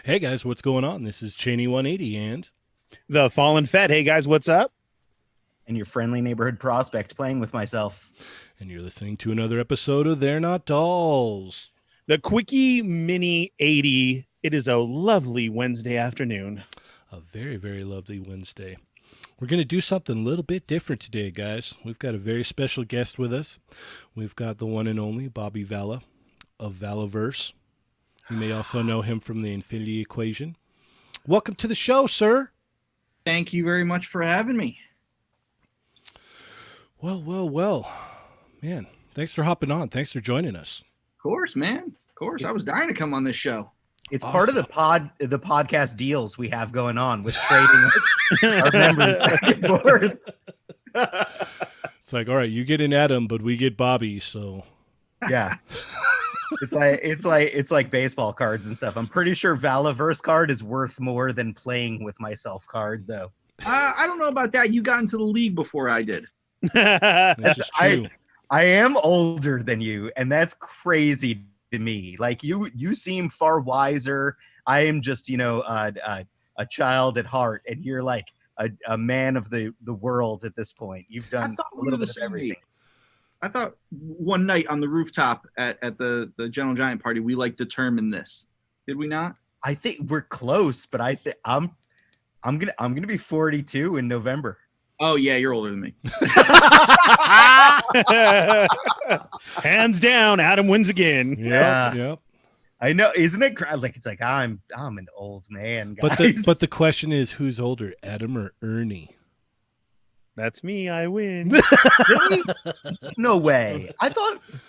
Hey guys, what's going on? This is Cheney 180 and The Fallen Fed. Hey guys, what's up? And your friendly neighborhood prospect playing with myself. and you're listening to another episode of They're Not Dolls. The Quickie Mini 80. It is a lovely Wednesday afternoon. A very, very lovely Wednesday. We're going to do something a little bit different today, guys. We've got a very special guest with us. We've got the one and only Bobby Vala of Valaverse. You may also know him from the Infinity Equation. Welcome to the show, sir. Thank you very much for having me. Well. Man, thanks for hopping on. Thanks for joining us. Of course, man. Of course. I was dying to come on this show. It's Awesome. part of the podcast deals we have going on with trading our members back and forth. It's like, all right, you get an Adam, but we get Bobby, so Yeah. It's like baseball cards and stuff. I'm pretty sure Valaverse card is worth more than playing with myself card, though. I don't know about that. You got into the league before I did. this is true. I am older than you, and that's crazy to me. Like you seem far wiser. I am just, a child at heart, and you're like a man of the world at this point. You've done a little bit of everything. I thought one night on the rooftop at the Gentle Giant party, we determined this. Did we not? I think we're close, but I'm gonna be 42 in November. Oh yeah, you're older than me. Hands down, Adam wins again. Yep. I know, isn't it? It's like I'm an old man, guys. But the question is, who's older, Adam or Ernie? That's me. I win. Really? No way.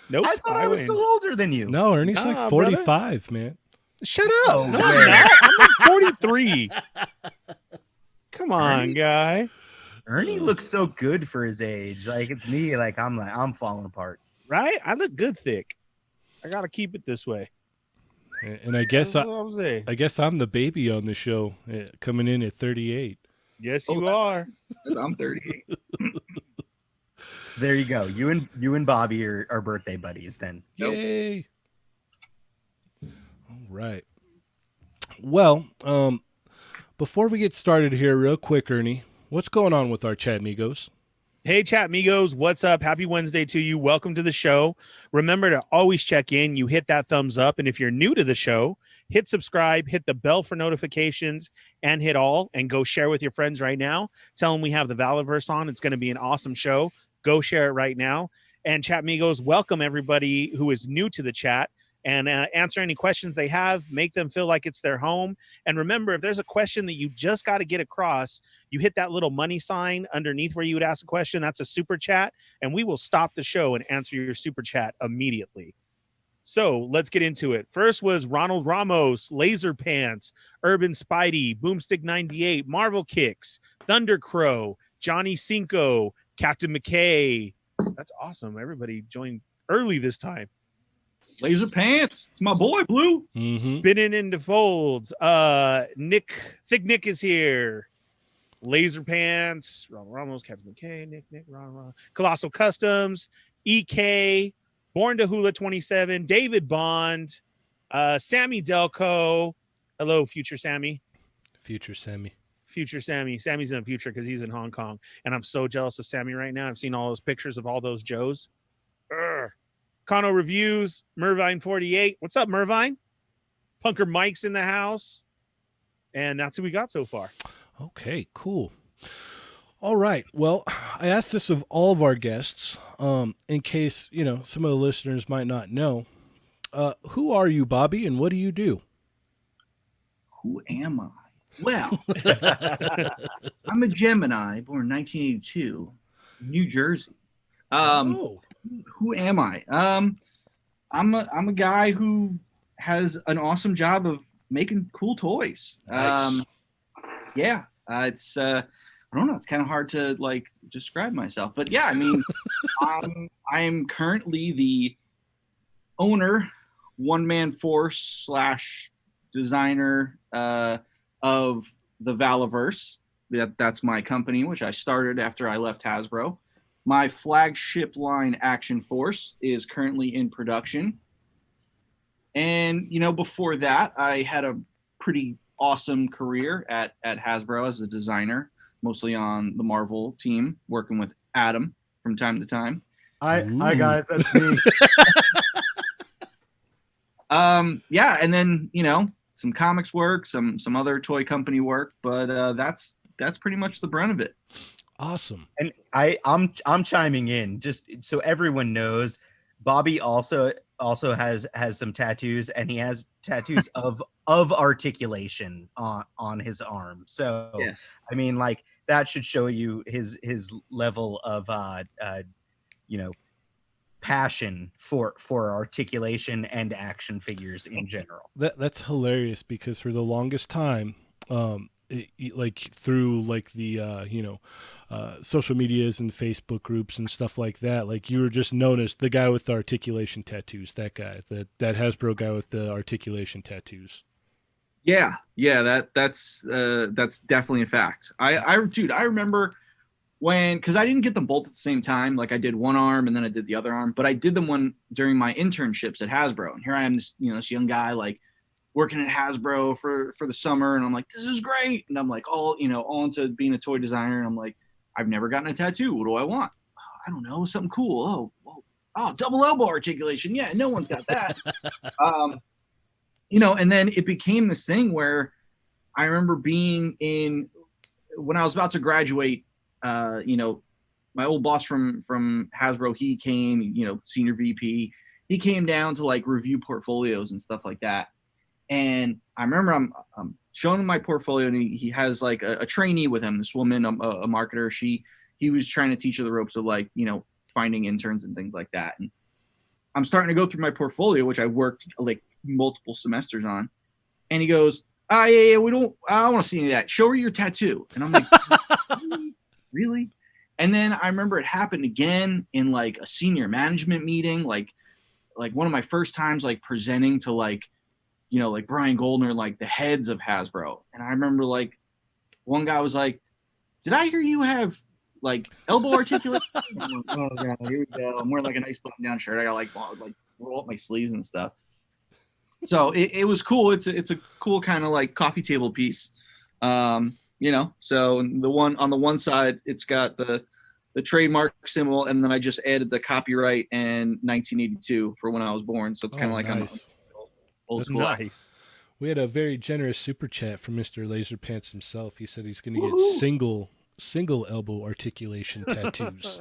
Nope. I thought I was still older than you. No, Ernie's Nah, like 45, man. Shut up. Oh, No, man. I'm not. I'm like 43. Come on, Ernie? guy. Ernie looks so good for his age. Like it's me. I'm falling apart. Right? I look good thick. I got to keep it this way. And I guess That's what I was saying. I guess I'm the baby on the show, coming in at 38. Yes, Oh, you are. I'm 38. So there you go. You and Bobby are birthday buddies then. Nope. Yay! All right. Well, before we get started here, real quick, Ernie, what's going on with our chat amigos? Hey, chat amigos, what's up? Happy Wednesday to you. Welcome to the show. Remember to always check in. You hit that thumbs up. And if you're new to the show, hit subscribe, hit the bell for notifications, and hit all, and go share with your friends right now. Tell them we have the Valaverse on. It's going to be an awesome show. Go share it right now. And chat amigos, welcome everybody who is new to the chat. And answer any questions they have, make them feel like it's their home. And remember, if there's a question that you just got to get across, you hit that little money sign underneath where you would ask a question. That's a super chat, and we will stop the show and answer your super chat immediately. So let's get into it. First was Ronald Ramos, Laser Pants, Urban Spidey, Boomstick 98, Marvel Kicks, Thunder Crow, Johnny Cinco, Captain McKay. That's awesome. Everybody joined early this time. Laser Pants. It's my boy, Blue. Mm-hmm. Spinning into folds. Nick is here. Laser Pants, Ronald Ramos, Captain McKay, Nick, Ron, Colossal Customs, EK, Born to Hula 27, David Bond, Sammy Delco. Hello, Future Sammy. Future Sammy. Future Sammy. Sammy's in the future because he's in Hong Kong. And I'm so jealous of Sammy right now. I've seen all those pictures of all those Joes. Urgh. Kano Reviews, Mervine 48. What's up, Mervine? Punker Mike's in the house. And that's who we got so far. Okay, cool. All right. Well, I asked this of all of our guests, in case, some of the listeners might not know. Who are you, Bobby, and what do you do? Who am I? Well, I'm a Gemini, born 1982, New Jersey. Who am I? I'm a guy who has an awesome job of making cool toys. Nice. It's I don't know. It's kind of hard to describe myself, but yeah, I mean, I'm currently the owner, one-man force / designer of the Valaverse. That's my company, which I started after I left Hasbro. My flagship line, Action Force, is currently in production. And, before that, I had a pretty awesome career at Hasbro as a designer, mostly on the Marvel team, working with Adam from time to time. Hi Ooh. guys, that's me. Yeah, and then some comics work, some other toy company work, but that's pretty much the brunt of it. Awesome. And I'm chiming in just so everyone knows. Bobby also has some tattoos, and he has tattoos of articulation on his arm. So Yes. I mean, like, that should show you his level of passion for articulation and action figures in general. That's hilarious, because for the longest time, like through like the social medias and Facebook groups and stuff like that, like you were just known as the guy with the articulation tattoos, that guy, that Hasbro guy with the articulation tattoos. Yeah, that's definitely a fact. I remember when, because I didn't get them both at the same time. Like, I did one arm and then I did the other arm, but I did them one during my internships at Hasbro. And here I am, this young guy, like, working at Hasbro for the summer, and I'm like, this is great. And I'm like, all into being a toy designer. And I'm like, I've never gotten a tattoo. What do I want? I don't know, something cool. Oh, double elbow articulation. Yeah, no one's got that. And then it became this thing where I remember being when I was about to graduate, my old boss from Hasbro, he came, senior VP, he came down to like review portfolios and stuff like that. And I remember I'm showing him my portfolio, and he has like a trainee with him, this woman, a marketer. He was trying to teach her the ropes of, like, finding interns and things like that. And I'm starting to go through my portfolio, which I worked like multiple semesters on. And he goes, yeah, I don't want to see any of that. Show her your tattoo. And I'm like, really? And then I remember it happened again in like a senior management meeting, like one of my first times, like, presenting to like Brian Goldner, like the heads of Hasbro. And I remember like one guy was like, did I hear you have like elbow articulation? I'm like, oh god, here we go. I'm wearing like a nice button down shirt. I got like roll up my sleeves and stuff. So it was cool. It's a cool kind of like coffee table piece. So the one on the one side, it's got the trademark symbol, and then I just added the copyright and 1982 for when I was born. So it's kind of like nice. Old That's school. Nice. We had a very generous super chat from Mr. Laserpants himself. He said he's going to get single elbow articulation tattoos.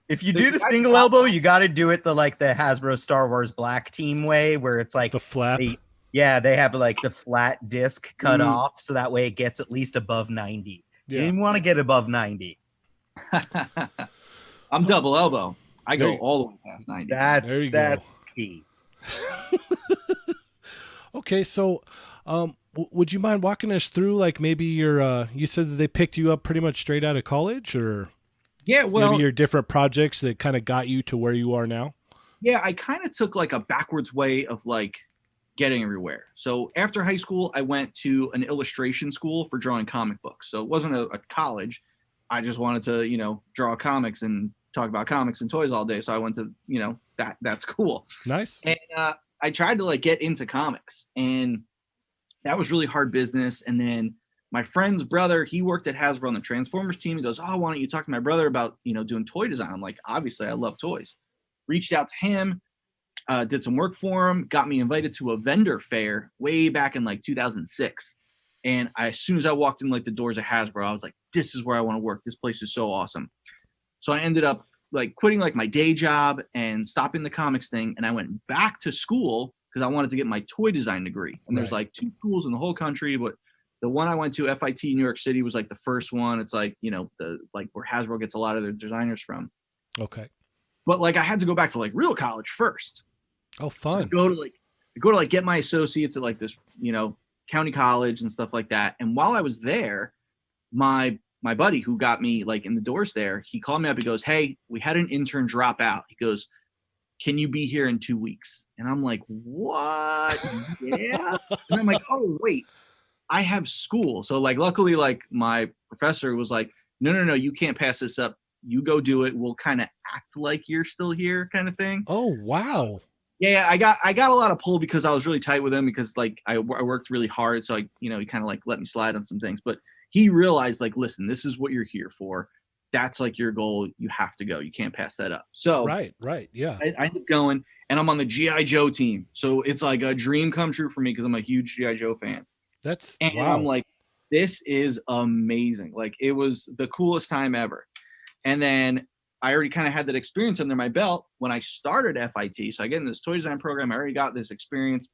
If you do the single elbow, you got to do it the Hasbro Star Wars Black Team way, where it's like The flap. they have like the flat disc cut off, so that way it gets at least above 90. Yeah. You want to get above 90. I'm double elbow. I go all the way past 90. That's key. Okay, so would you mind walking us through, like, maybe your you said that they picked you up pretty much straight out of college, or Yeah, well, maybe your different projects that kind of got you to where you are now? yeah, I kind of took like a backwards way of like getting everywhere. So after high school, I went to an illustration school for drawing comic books. So it wasn't a college. I just wanted to, draw comics and talk about comics and toys all day. So I went to, that's cool. Nice. And I tried to like get into comics, and that was really hard business. And then my friend's brother, he worked at Hasbro on the Transformers team. He goes, oh, why don't you talk to my brother about, doing toy design? I'm like, obviously I love toys. Reached out to him, did some work for him, got me invited to a vendor fair way back in like 2006. And as soon as I walked in like the doors of Hasbro, I was like, this is where I want to work. This place is so awesome. So I ended up like quitting like my day job and stopping the comics thing. And I went back to school because I wanted to get my toy design degree. And there's like 2 schools in the whole country, but the one I went to, FIT New York City, was like the first one. It's like, where Hasbro gets a lot of their designers from. Okay. But like I had to go back to like real college first. Oh, So fun. go to get my associates at like this, county college and stuff like that. And while I was there, my buddy who got me like in the doors there, he called me up. He goes, hey, we had an intern drop out. He goes, can you be here in 2 weeks? And I'm like, what? Yeah. And I'm like, oh, wait, I have school. So like, luckily, like my professor was like, no, you can't pass this up. You go do it. We'll kind of act like you're still here kind of thing. Oh, wow. Yeah, I got a lot of pull because I was really tight with him because like I worked really hard, so he kind of like let me slide on some things. But he realized like, listen, this is what you're here for. That's like your goal. You have to go. You can't pass that up. So Right, yeah. I ended up going, and I'm on the GI Joe team. So it's like a dream come true for me because I'm a huge GI Joe fan. That's And wow. I'm like, this is amazing. Like it was the coolest time ever. And then I already kind of had that experience under my belt when I started FIT. So I get in this toy design program. I already got this experience.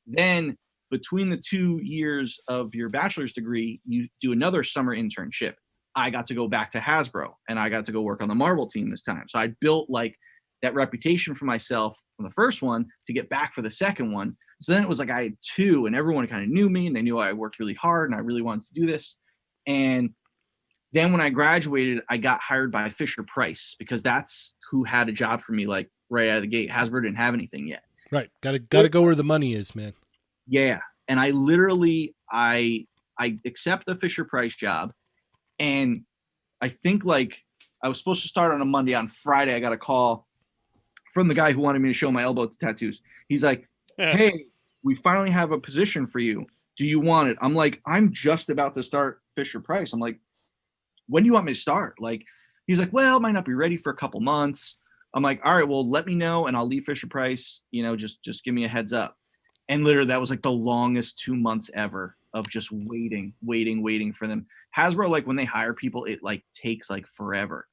Then between the 2 years of your bachelor's degree, you do another summer internship. I got to go back to Hasbro and I got to go work on the Marvel team this time. So I built like that reputation for myself from the first one to get back for the second one. So then it was like I had two and everyone kind of knew me and they knew I worked really hard and I really wanted to do this. And then when I graduated, I got hired by Fisher Price because that's who had a job for me like right out of the gate. Hasbro didn't have anything yet. Right. Gotta go where the money is, man. Yeah. And I literally I accept the Fisher Price job. And I think like I was supposed to start on a Monday. On Friday, I got a call from the guy who wanted me to show my elbow tattoos. He's like, hey, we finally have a position for you. Do you want it? I'm like, I'm just about to start Fisher Price. I'm like, when do you want me to start? Like, he's like, well, it might not be ready for a couple months. I'm like, all right, well, let me know and I'll leave Fisher Price, just give me a heads up. And literally that was like the longest 2 months ever of just waiting for them. Hasbro, like when they hire people, it like takes like forever.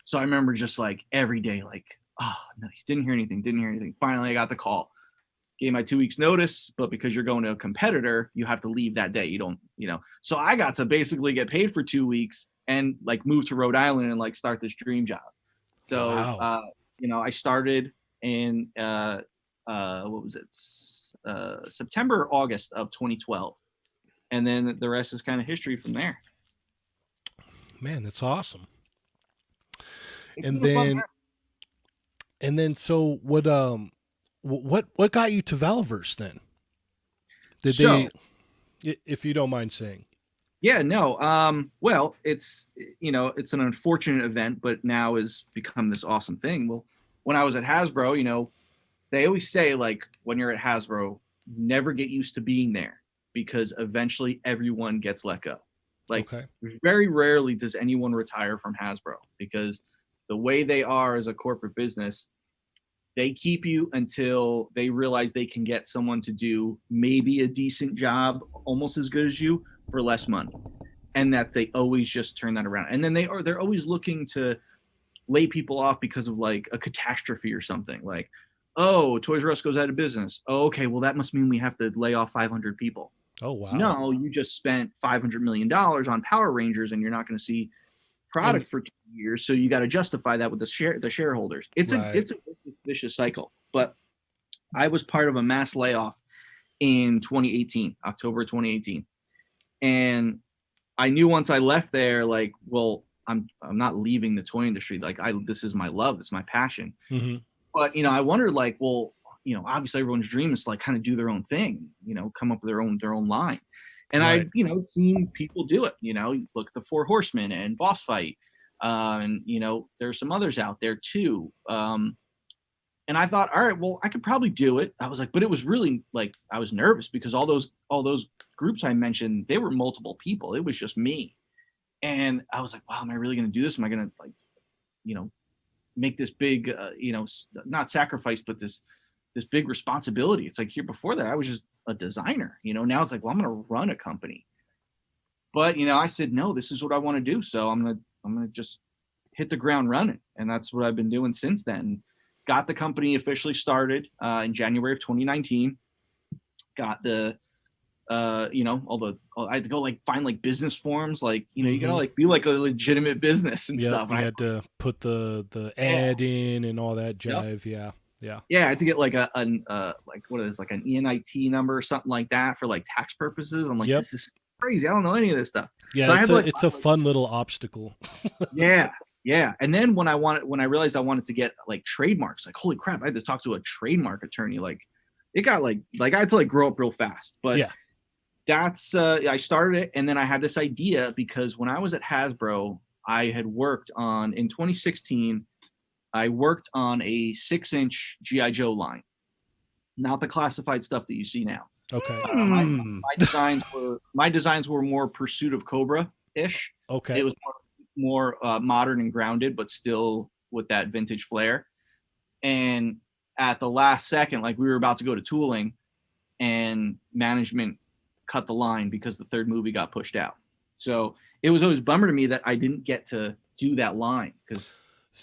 So I remember just like every day, like, oh no, didn't hear anything. Finally, I got the call. Gave my 2 weeks notice, but because you're going to a competitor, you have to leave that day. You don't, So I got to basically get paid for 2 weeks and like move to Rhode Island and like start this dream job. So, wow. I started in, what was it? September, or August of 2012. And then the rest is kind of history from there. Man, that's awesome. It's And been a fun then, time. and then, so what got you to Valaverse then? Did they, if you don't mind saying? Yeah, no. Well, it's an unfortunate event, but now has become this awesome thing. Well, when I was at Hasbro, they always say like when you're at Hasbro, never get used to being there because eventually everyone gets let go. Like Okay. very rarely does anyone retire from Hasbro because the way they are as a corporate business, they keep you until they realize they can get someone to do maybe a decent job, almost as good as you, for less money. And that they always just turn that around. And then they're always looking to lay people off because of like a catastrophe or something. Like, oh, Toys R Us goes out of business. Oh, okay, well that must mean we have to lay off 500 people. Oh, wow. No, you just spent $500 million on Power Rangers and you're not going to see product for 2 years. So you got to justify that with the shareholders. It's a vicious cycle. But I was part of a mass layoff in 2018, October 2018. And I knew once I left there, like, well, I'm not leaving the toy industry. Like this is my love. This is my passion. Mm-hmm. But, I wondered like, well, obviously everyone's dream is to like kind of do their own thing, come up with their own line. And right. I, seen people do it, look at the Four Horsemen and Boss Fight. And, there's some others out there too. And I thought, all right, well, I could probably do it. I was like, but it was really like, I was nervous because all those groups I mentioned, they were multiple people. It was just me. And I was like, wow, am I really going to do this? Am I going to like, make this big, not sacrifice, but this big responsibility. It's like here before that, I was just a designer, now it's like, well, I'm going to run a company. But, I said, no, this is what I want to do. So I'm going to just hit the ground running. And that's what I've been doing since then. Got the company officially started in January of 2019. Got the, I had to go like find like business forms, like, you gotta like be like a legitimate business and stuff. You had to put the ad in and all that jive. Yep. Yeah. I had to get like like what is like an ENIT number or something like that for like tax purposes. I'm like, this is crazy. I don't know any of this stuff. Yeah, so it's a fun little obstacle. Yeah. And then when I realized I wanted to get like trademarks, like holy crap, I had to talk to a trademark attorney. Like it got like I had to like grow up real fast. But yeah, that's I started it, and then I had this idea because when I was at Hasbro, I had worked on in 2016. I worked on a 6-inch GI Joe line, not the classified stuff that you see now. Okay. My designs were more Pursuit of Cobra ish. Okay. It was more modern and grounded, but still with that vintage flair. And at the last second, like we were about to go to tooling, and management cut the line because the third movie got pushed out. So it was always a bummer to me that I didn't get to do that line, because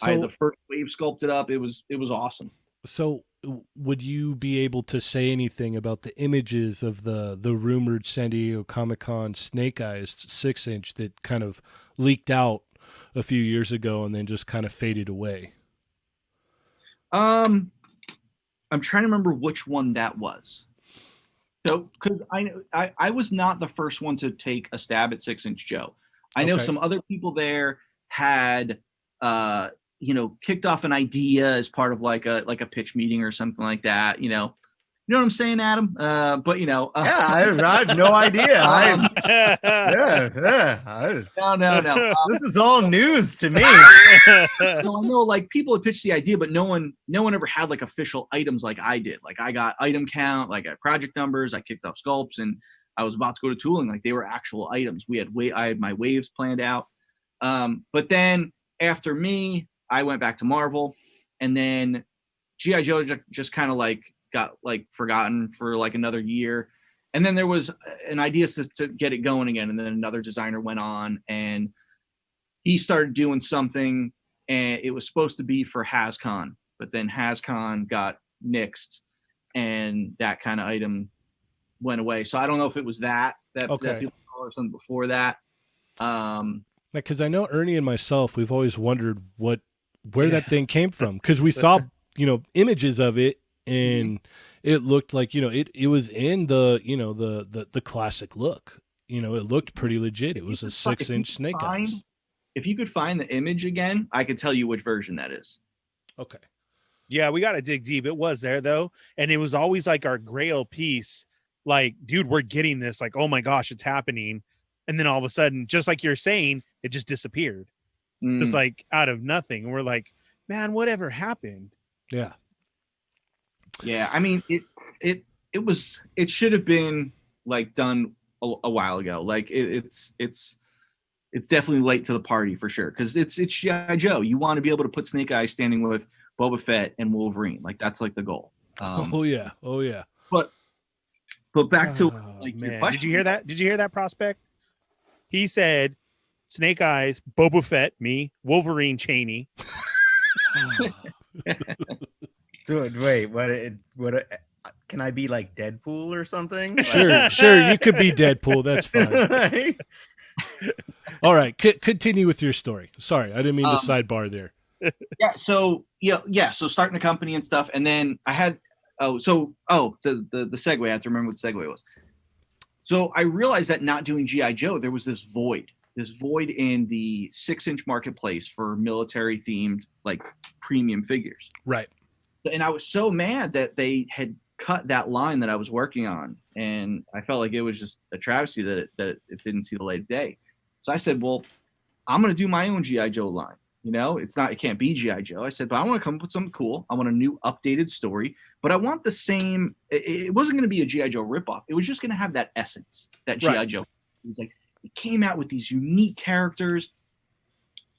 I had the first wave sculpted up. It was awesome. So would you be able to say anything about the images of the rumored San Diego Comic-Con Snake Eyes 6-inch that kind of leaked out a few years ago and then just kind of faded away? I'm trying to remember which one that was. So, because I was not the first one to take a stab at 6-inch Joe. I know some other people there had, kicked off an idea as part of like a pitch meeting or something like that. You know what I'm saying, Adam? But yeah, I have no idea. No. This is all news to me. So I know, like, people had pitched the idea, but no one ever had like official items like I did. Like, I got item count, like I had project numbers, I kicked off sculpts, and I was about to go to tooling. Like, they were actual items. I had my waves planned out. But then after me, I went back to Marvel, and then G.I. Joe just kind of like got like forgotten for like another year. And then there was an idea to get it going again. And then another designer went on and he started doing something, and it was supposed to be for HasCon, but then HasCon got nixed and that kind of item went away. So I don't know if it was that people saw or something before that. Because I know Ernie and myself, we've always wondered where that thing came from. Because we saw, images of it, and it looked like, it was in the classic look. It looked pretty legit. It was a 6-inch Snake Eyes. If you could find the image again, I could tell you which version that is. Okay. Yeah, we got to dig deep. It was there though, and it was always like our grail piece. Like, dude, we're getting this. Like, oh my gosh, it's happening. And then all of a sudden, just like you're saying, it just disappeared. Just like out of nothing. And we're like, man, whatever happened? Yeah. Yeah, I mean, it should have been like done a while ago. Like it's definitely late to the party for sure, because it's G.I. Joe. You want to be able to put Snake Eyes standing with Boba Fett and Wolverine. Like, that's like the goal. Oh yeah. But back to like your question. Did you hear that? Did you hear that, Prospect? He said, Snake Eyes, Boba Fett, me, Wolverine, Cheney. So wait, what? Can I be like Deadpool or something? Sure, you could be Deadpool. That's fine. All right, continue with your story. Sorry, I didn't mean to sidebar there. So starting a company and stuff, and then I had the segue. I have to remember what the segue was. So I realized that not doing G.I. Joe, there was this void in the 6-inch marketplace for military themed like premium figures. Right. And I was so mad that they had cut that line that I was working on, and I felt like it was just a travesty that it didn't see the light of day. So I said, well, I'm going to do my own G.I. Joe line. It can't be G.I. Joe. I said, but I want to come up with something cool. I want a new updated story, but I want the same. It wasn't going to be a G.I. Joe ripoff. It was just going to have that essence, that G.I. Joe. It was like, it came out with these unique characters,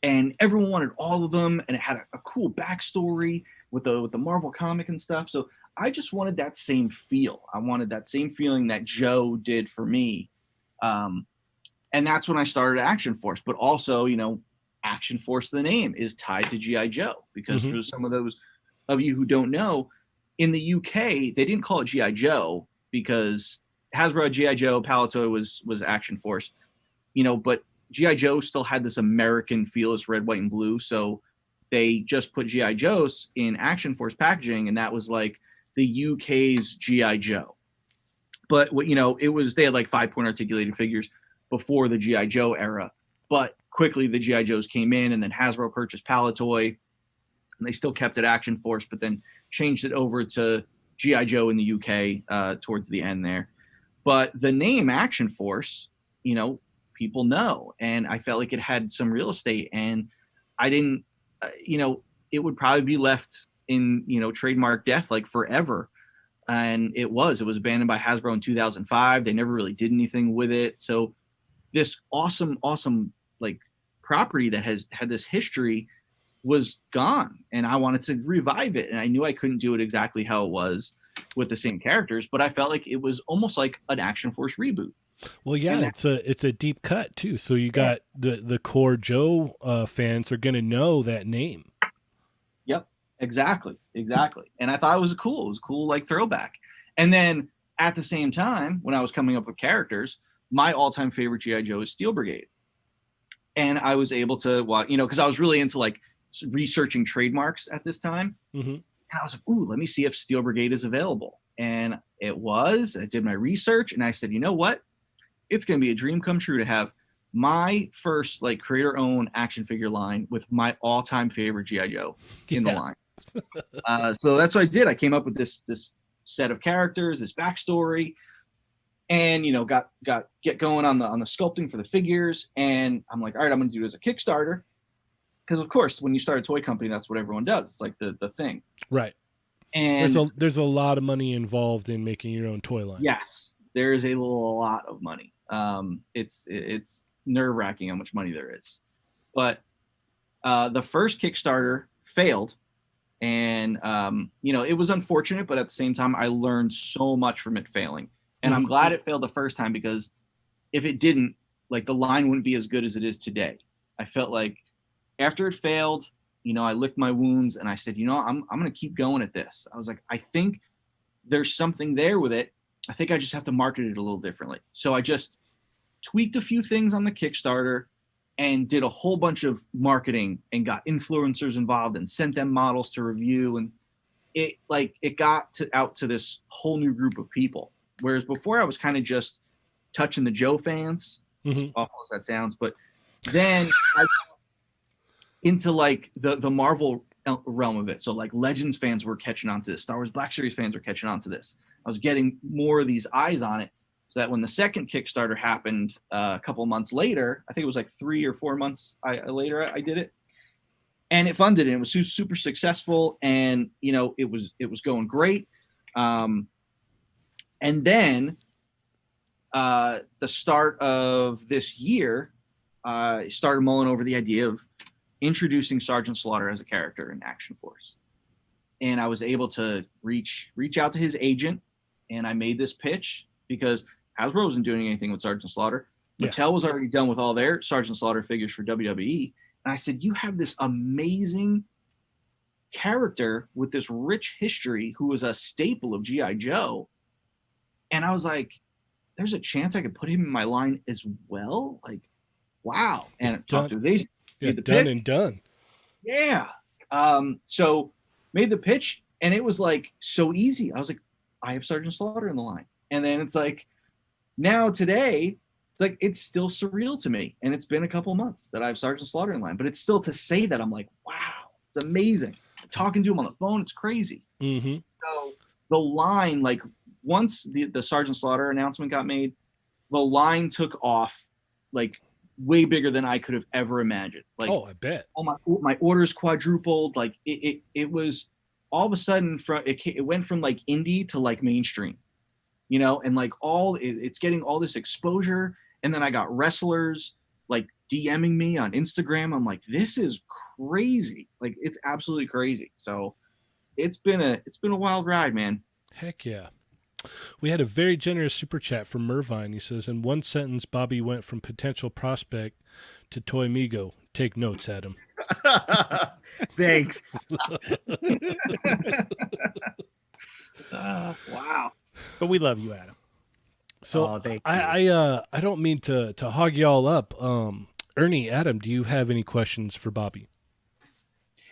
and everyone wanted all of them, and it had a cool backstory with the Marvel comic and stuff. So I just wanted that same feel. I wanted that same feeling that Joe did for me. And that's when I started Action Force. But also, Action Force, the name, is tied to G.I. Joe, because for some of those of you who don't know, in the UK, they didn't call it G.I. Joe because Hasbro had G.I. Joe, Palitoy was Action Force, but G.I. Joe still had this American feel, this red, white, and blue. So they just put G.I. Joes in Action Force packaging, and that was like the UK's G.I. Joe. But they had like 5-point articulated figures before the G.I. Joe era. But quickly the G.I. Joes came in, and then Hasbro purchased Palitoy, and they still kept it Action Force, but then changed it over to G.I. Joe in the UK towards the end there. But the name Action Force, people know, and I felt like it had some real estate, and I didn't, it would probably be left in, trademark death like forever. and it was abandoned by Hasbro in 2005. They never really did anything with it. So this awesome like property that has had this history was gone, and I wanted to revive it, and I knew I couldn't do it exactly how it was with the same characters, but I felt like it was almost like an Action Force reboot. Well, yeah, it's a deep cut too. So you got the core Joe fans are gonna know that name. Yep, exactly. And I thought it was a cool like throwback. And then at the same time, when I was coming up with characters, my all-time favorite GI Joe is Steel Brigade, and I was able to watch, because I was really into like researching trademarks at this time. Mm-hmm. And I was like, ooh, let me see if Steel Brigade is available. And it was. I did my research, and I said, you know what? It's going to be a dream come true to have my first like creator-owned action figure line with my all-time favorite GI Joe in the line. So that's what I did. I came up with this set of characters, this backstory, and get going on the sculpting for the figures. And I'm like, all right, I'm going to do it as a Kickstarter, because of course, when you start a toy company, that's what everyone does. It's like the thing, right? And there's a lot of money involved in making your own toy line. Yes, there is a lot of money. It's nerve-wracking how much money there is. But the first Kickstarter failed, and it was unfortunate, but at the same time I learned so much from it failing. And I'm glad it failed the first time, because if it didn't, like, the line wouldn't be as good as it is today. I felt like after it failed, I licked my wounds, and I said, I'm going to keep going at this. I was like, I think there's something there with it. I think I just have to market it a little differently. So I just tweaked a few things on the Kickstarter and did a whole bunch of marketing and got influencers involved and sent them models to review. And it got out to this whole new group of people. Whereas before I was kind of just touching the Joe fans, as awful as that sounds. But then I got into like the Marvel realm of it. So like Legends fans were catching on to this. Star Wars Black Series fans were catching on to this. I was getting more of these eyes on it, so that when the second Kickstarter happened a couple of months later, I think it was like 3 or 4 months later, I did it, and it funded it. It was super successful, and it was going great. And then the start of this year, I started mulling over the idea of introducing Sgt Slaughter as a character in Action Force, and I was able to reach out to his agent. And I made this pitch because Hasbro wasn't doing anything with Sgt Slaughter. Mattel was already done with all their Sgt Slaughter figures for WWE. And I said, you have this amazing character with this rich history who was a staple of G.I. Joe. And I was like, there's a chance I could put him in my line as well? Like, wow. And talked to his agent. Done and done. Yeah. So made the pitch, and it was like so easy. I was like, I have Sgt Slaughter in the line. And then it's like, now today, it's like, it's still surreal to me. And it's been a couple months that I have Sgt Slaughter in line, but it's still to say that I'm like, wow, it's amazing. I'm talking to him on the phone, it's crazy. Mm-hmm. So the line, like once the Sgt Slaughter announcement got made, the line took off like way bigger than I could have ever imagined. Like, oh, I bet. Oh, my orders quadrupled. Like it was all of a sudden it went from like indie to like mainstream, and like it's getting all this exposure. And then I got wrestlers like DMing me on Instagram. I'm like, this is crazy. Like, it's absolutely crazy. So it's been a wild ride, man. Heck yeah. We had a very generous super chat from Mervine. He says, in one sentence, Bobby went from potential prospect to Toy Migo. Take notes, Adam. Thanks. Wow. But we love you, Adam. So I don't mean to hog y'all up. Ernie, Adam, do you have any questions for Bobby?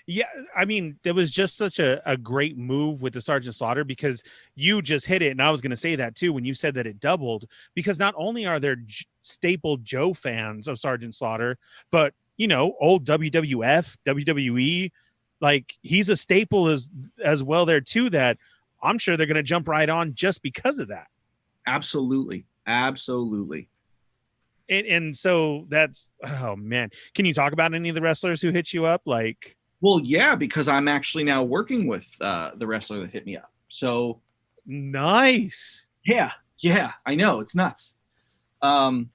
Yeah, I mean, there was just such a great move with the Sgt Slaughter, because you just hit it, and I was going to say that too when you said that it doubled, because not only are there staple Joe fans of Sgt Slaughter, but old WWF, WWE, like he's a staple as well there too, that I'm sure they're going to jump right on just because of that. Absolutely. And so that's, oh man, can you talk about any of the wrestlers who hit you up? Like, well, yeah, because I'm actually now working with the wrestler that hit me up. So Nice. Yeah, I know, it's nuts. For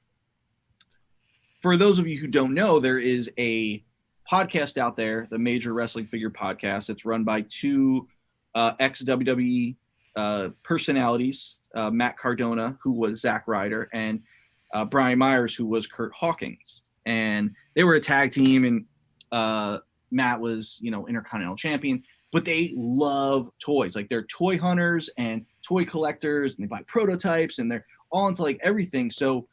those of you who don't know, there is a podcast out there, the Major Wrestling Figure Podcast. It's run by two ex-WWE personalities, Matt Cardona, who was Zack Ryder, and Brian Myers, who was Kurt Hawkins. And they were a tag team, and Matt was, Intercontinental Champion. But they love toys. Like, they're toy hunters and toy collectors, and they buy prototypes, and they're all into like everything. So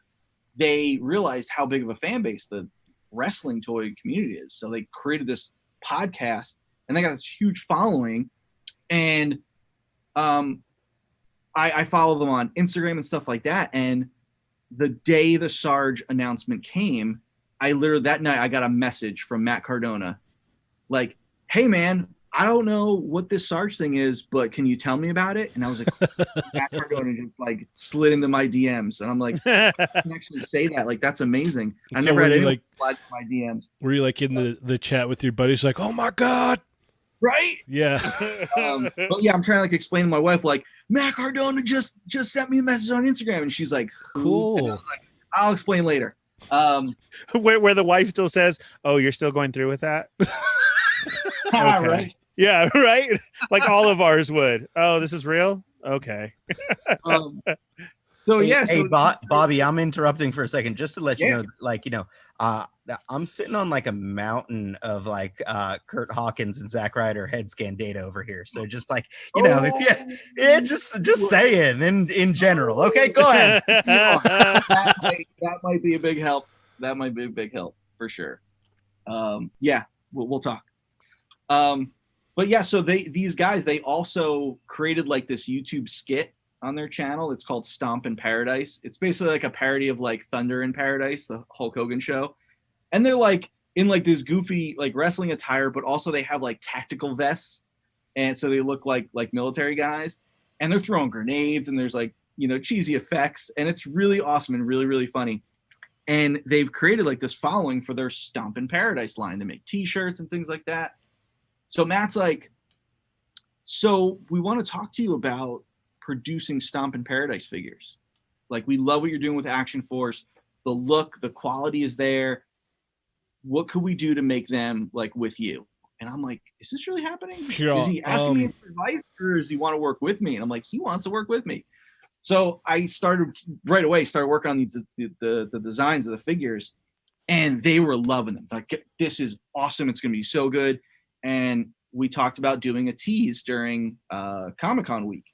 they realized how big of a fan base the wrestling toy community is. So they created this podcast, and they got this huge following. And I follow them on Instagram and stuff like that. And the day the Sarge announcement came, that night I got a message from Matt Cardona, like, "Hey man, I don't know what this Sarge thing is, but can you tell me about it?" And I was like, Matt Cardona just like slid into my DMs, and I'm like, I can actually say that, like, that's amazing. I So never were had you anyone like- slide into my DMs, Were you like in the chat with your buddies, like, "Oh my god"? right? Yeah. But yeah, I'm trying to like explain to my wife, like, Matt Cardona just sent me a message on Instagram, and she's like, "Who?" Cool. And I was like, I'll explain later. where the wife still says, "Oh, you're still going through with that?" Okay. Right. Yeah, right. Like all of ours would. Oh, this is real. Okay. So yeah, Hey, so Bobby, I'm interrupting for a second just to let you Yeah. know, like, I'm sitting on like a mountain of like Kurt Hawkins and Zack Ryder head scan data over here. So just like, just saying in general. Okay, go ahead. that might be a big help. That might be a big help for sure. Yeah, we'll talk. But yeah, so these guys, they also created like this YouTube skit on their channel. It's called Stomp in Paradise. It's basically like a parody of like Thunder in Paradise, the Hulk Hogan show. And they're like in like this goofy like wrestling attire, but also they have like tactical vests, and so they look like military guys. And they're throwing grenades, and there's like cheesy effects, and it's really awesome and really really funny. And they've created like this following for their Stomp in Paradise line. They make T-shirts and things like that. So Matt's like, "So we want to talk to you about producing Stomp in Paradise figures. Like, we love what you're doing with Action Force. The look, the quality is there. What could we do to make them like with you?" And I'm like, "Is this really happening? Is he asking me for advice, or does he want to work with me?" And I'm like, "He wants to work with me." So I started working on the designs of the figures, and they were loving them. Like, "This is awesome. It's going to be so good." And we talked about doing a tease during Comic-Con week.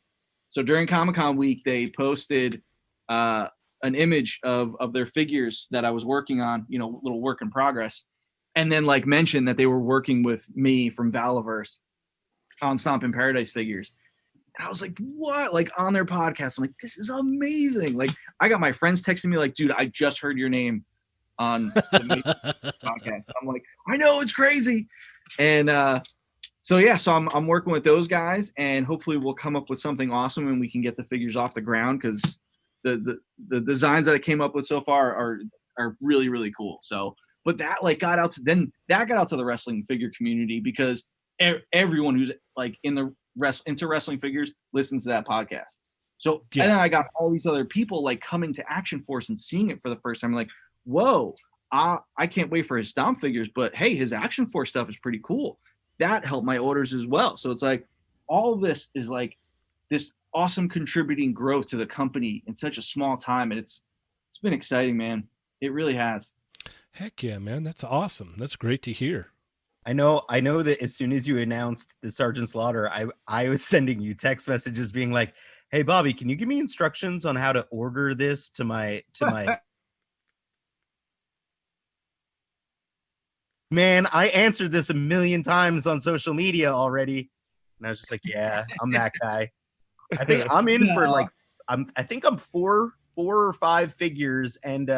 So during Comic-Con week, they posted an image of their figures that I was working on, little work in progress, and then like mentioned that they were working with me from Valaverse on Stomp in Paradise figures. And I was like, "What?" Like, on their podcast. I'm like, "This is amazing." Like, I got my friends texting me like, "Dude, I just heard your name on the podcast." I'm like, "I know, it's crazy." And so I'm working with those guys, and hopefully we'll come up with something awesome, and we can get the figures off the ground, because the designs that I came up with so far are really really cool. So, but that like got out to the wrestling figure community, because everyone who's like into wrestling figures listens to that podcast. So Yeah. And then I got all these other people like coming to Action Force and seeing it for the first time. I'm like, "Whoa, I can't wait for his Stomp figures, but hey, his Action Force stuff is pretty cool." That helped my orders as well. So it's like all of this is like this awesome contributing growth to the company in such a small time, and it's been exciting, man. It really has. Heck yeah, man. That's awesome. That's great to hear. I know that as soon as you announced the Sgt Slaughter, I was sending you text messages being like, "Hey Bobby, can you give me instructions on how to order this to my Man, I answered this a million times on social media already." And I was just like, "Yeah, I'm that guy." I think I'm in for like I think I'm four or five figures and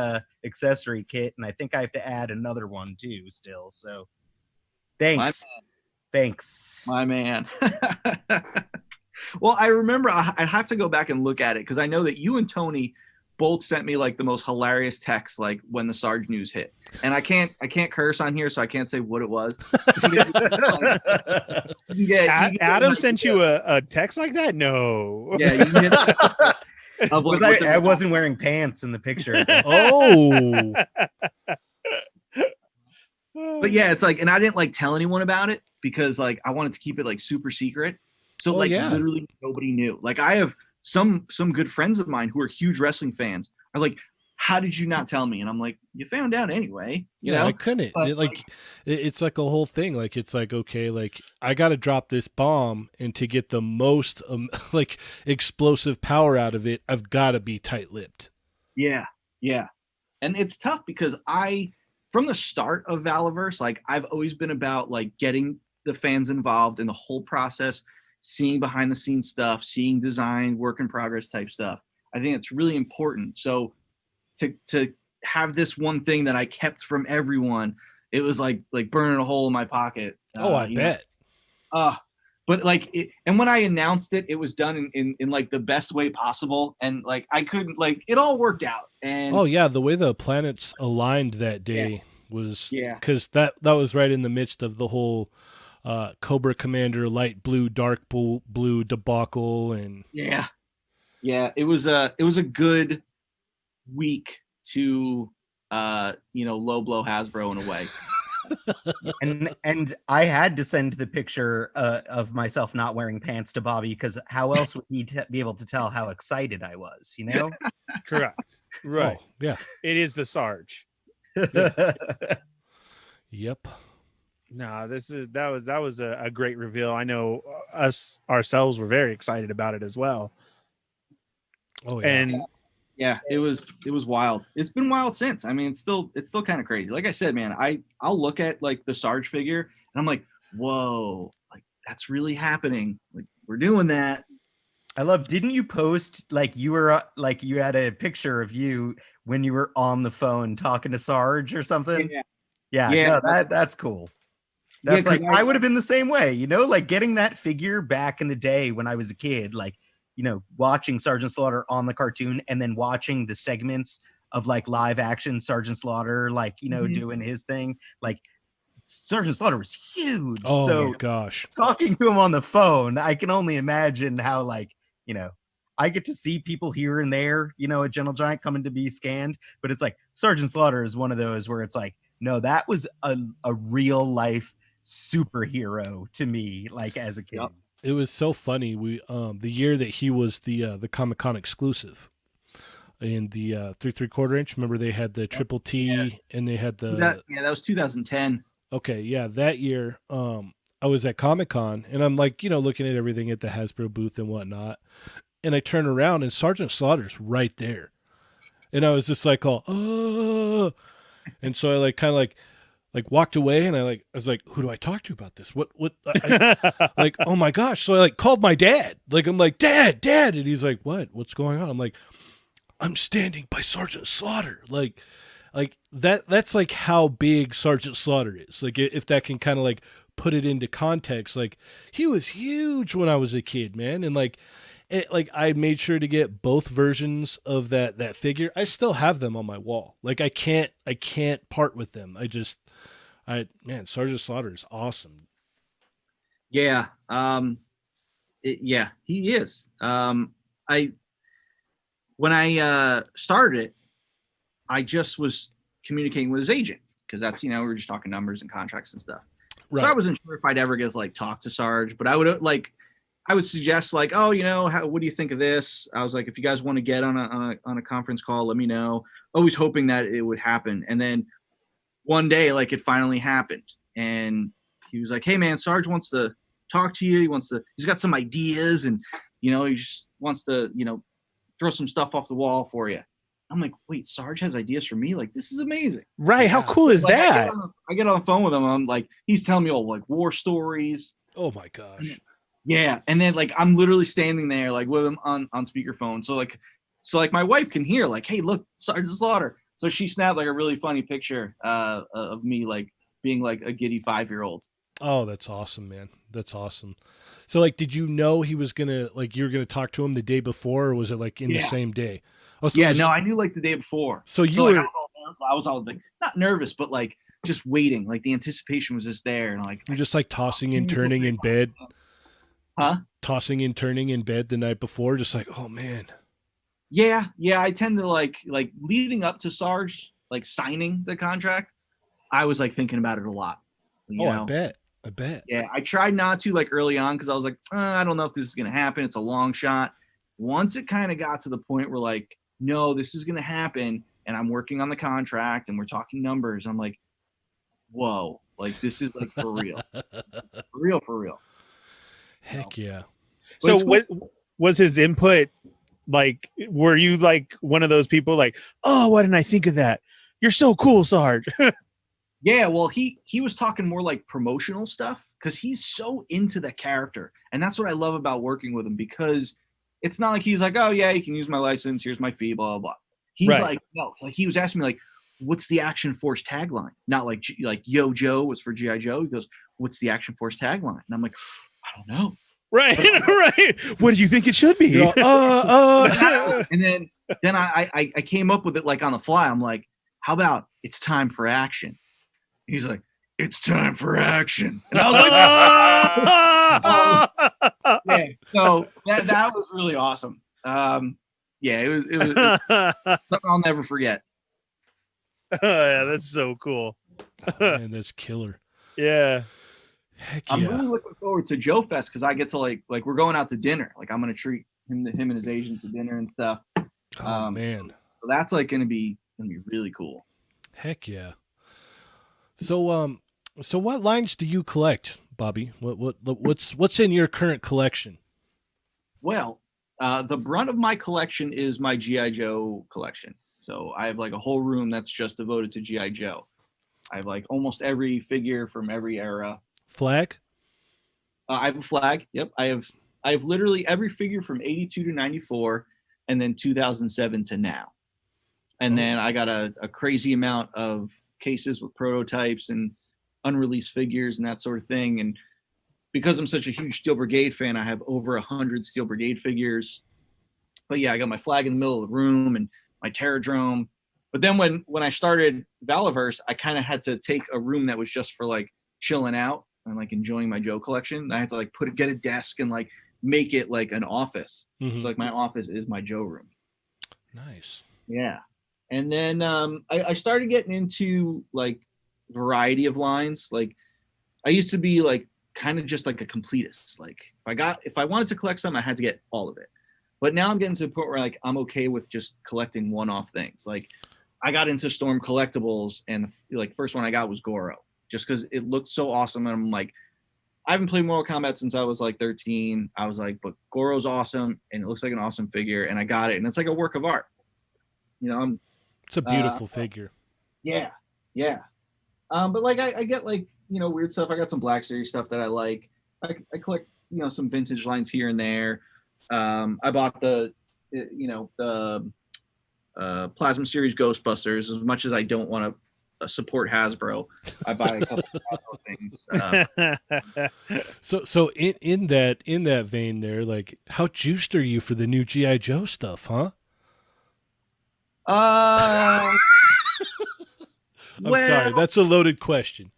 accessory kit, and I think I have to add another one too still. So thanks. My man. Well, I remember I have to go back and look at it, because I know that you and Tony both sent me like the most hilarious text like when the Sarge news hit. And I can't curse on here, so I can't say what it was. Adam sent you a text like that? No. Yeah, you can get of like, I wasn't wearing pants in the picture. Oh. But yeah, it's like, and I didn't like tell anyone about it because like I wanted to keep it like super secret. So like literally nobody knew. Like I have some good friends of mine who are huge wrestling fans are like, how did you not tell me? And I'm like, you found out anyway. You know? I couldn't. It's like a whole thing. Like it's like, okay, like I got to drop this bomb, and to get the most like explosive power out of it, I've got to be tight-lipped. Yeah, yeah, and it's tough because from the start of Valaverse, like I've always been about like getting the fans involved in the whole process, seeing behind the scenes stuff, seeing design, work in progress type stuff. I think it's really important. So to have this one thing that I kept from everyone, it was like burning a hole in my pocket. I bet. But like, and when I announced it, it was done in like the best way possible. And like, I couldn't like, it all worked out. And the way the planets aligned that day was, because that was right in the midst of the whole Cobra Commander light blue, dark blue debacle. And yeah, it was a good week to low blow Hasbro in a way. and I had to send the picture of myself not wearing pants to Bobby, because how else would he be able to tell how excited I was, you know? Correct. Right. Oh, yeah. It is the Sarge. Yep. No, that was a great reveal. I know us ourselves were very excited about it as well. Oh yeah. And yeah, it was wild. It's been wild since. I mean, it's still kind of crazy. Like I said, man, I'll look at like the Sarge figure and I'm like, whoa, like that's really happening. Like we're doing that. Didn't you post like you were you had a picture of you when you were on the phone talking to Sarge or something? Yeah. No, that's cool. That's like I would have been the same way, you know, like getting that figure back in the day when I was a kid, like, you know, watching Sgt Slaughter on the cartoon and then watching the segments of like live action Sgt Slaughter, like, you know, doing his thing. Like Sgt Slaughter was huge. Oh so my gosh. Talking to him on the phone, I can only imagine how, like, you know, I get to see people here and there, you know, at Gentle Giant coming to be scanned, but it's like Sgt Slaughter is one of those where it's like, no, that was a real life superhero to me, like as a kid. Yep. It was so funny. We the year that he was the Comic-Con exclusive in the 3/4 inch. Remember they had the triple T and they had that was 2010. Okay, yeah, that year I was at Comic-Con and I'm like, you know, looking at everything at the Hasbro booth and whatnot, and I turn around and Sgt Slaughter's right there, and I was just like, oh, and so I like kind of like walked away and I was like, who do I talk to about this? What like, oh my gosh. So I like called my dad. Like, I'm like, Dad. And he's like, what's going on? I'm like, I'm standing by Sgt Slaughter. Like that's like how big Sgt Slaughter is. Like if that can kind of like put it into context, like he was huge when I was a kid, man. And like I made sure to get both versions of that figure. I still have them on my wall. Like I can't part with them. Sgt Slaughter is awesome. Yeah. He is. When I started it, I just was communicating with his agent because that's, you know, we were just talking numbers and contracts and stuff. Right. So I wasn't sure if I'd ever get to like talk to Sarge, but I would suggest like, oh, you know, what do you think of this? I was like, if you guys want to get on a conference call, let me know. Always hoping that it would happen. And then one day, like it finally happened. And he was like, hey man, Sarge wants to talk to you. He's got some ideas and, you know, he just wants to, you know, throw some stuff off the wall for you. I'm like, wait, Sarge has ideas for me? Like, this is amazing. Right. How cool is like, that? I get on the phone with him. I'm like, he's telling me all like war stories. Oh my gosh. Yeah. And then like, I'm literally standing there like with him on speakerphone. So like my wife can hear like, hey, look, Sgt Slaughter. So she snapped like a really funny picture of me like being like a giddy 5-year-old. Oh, that's awesome, man. That's awesome. So like, did you know he was gonna like you were gonna talk to him the day before, or was it like in the same day? Oh, so Yeah, was- no, I knew like the day before. So you So, like, were I was all like not nervous, but like just waiting. Like the anticipation was just there, and like you're just like tossing and turning in bed, huh? tossing and turning in bed the night before, just like, oh man. Yeah, yeah. I tend to like leading up to Sarge like signing the contract. I was like thinking about it a lot. You Oh, know? I bet. Yeah, I tried not to like early on because I was like, I don't know if this is gonna happen. It's a long shot. Once it kind of got to the point where like, no, this is gonna happen, and I'm working on the contract and we're talking numbers. I'm like, whoa, like this is like for real, for real. Heck yeah. So it's what was his input like? Were you like one of those people like, oh, why didn't I think of that? You're so cool, Sarge. Yeah, well, he was talking more like promotional stuff because he's so into the character, and that's what I love about working with him because it's not like he's like, oh yeah, you can use my license, here's my fee, blah blah blah. He's Right. like, no, like he was asking me like, what's the Action Force tagline? Not like Yo Joe was for GI Joe. He goes, what's the Action Force tagline? And I'm like, I don't know. Right, right. What do you think it should be? You're all, And then I came up with it like on the fly. I'm like, how about it's time for action? He's like, it's time for action. And I was like, yeah. So that was really awesome. Yeah, it was something I'll never forget. Yeah, that's so cool. man, that's killer. Yeah. Heck I'm yeah. really looking forward to Joe Fest because I get to like we're going out to dinner. Like I'm gonna treat him and his agent to dinner and stuff. Oh man. So that's like gonna be really cool. Heck yeah. So so what lines do you collect, Bobby? What's in your current collection? Well, the brunt of my collection is my GI Joe collection. So I have like a whole room that's just devoted to GI Joe. I have like almost every figure from every era. Flag? I have a flag. Yep, I have literally every figure from 82 to 94, and then 2007 to now. And then I got a crazy amount of cases with prototypes and unreleased figures and that sort of thing. And because I'm such a huge Steel Brigade fan, I have over 100 Steel Brigade figures. But yeah, I got my flag in the middle of the room and my Terradrome. But then when I started Valaverse, I kind of had to take a room that was just for like chilling out and like enjoying my Joe collection. I had to like get a desk and like make it like an office. Mhm. So like my office is my Joe room. Nice. Yeah. And then I started getting into like variety of lines. Like I used to be like kind of just like a completist. Like if I wanted to collect something, I had to get all of it. But now I'm getting to the point where like I'm okay with just collecting one-off things. Like I got into Storm collectibles, and like first one I got was Goro, just because it looked so awesome. And I'm like, I haven't played Mortal Kombat since I was like 13. I was like, but Goro's awesome, and it looks like an awesome figure, and I got it, and it's like a work of art. You know, It's a beautiful figure. yeah. But like I get like weird stuff. I got some Black Series stuff that I like. I collect some vintage lines here and there. I bought the Plasma Series Ghostbusters. As much as I don't want to support Hasbro, I buy a couple of Hasbro things. So in that vein there, like how juiced are you for the new GI Joe stuff, huh? Well, I'm sorry, that's a loaded question.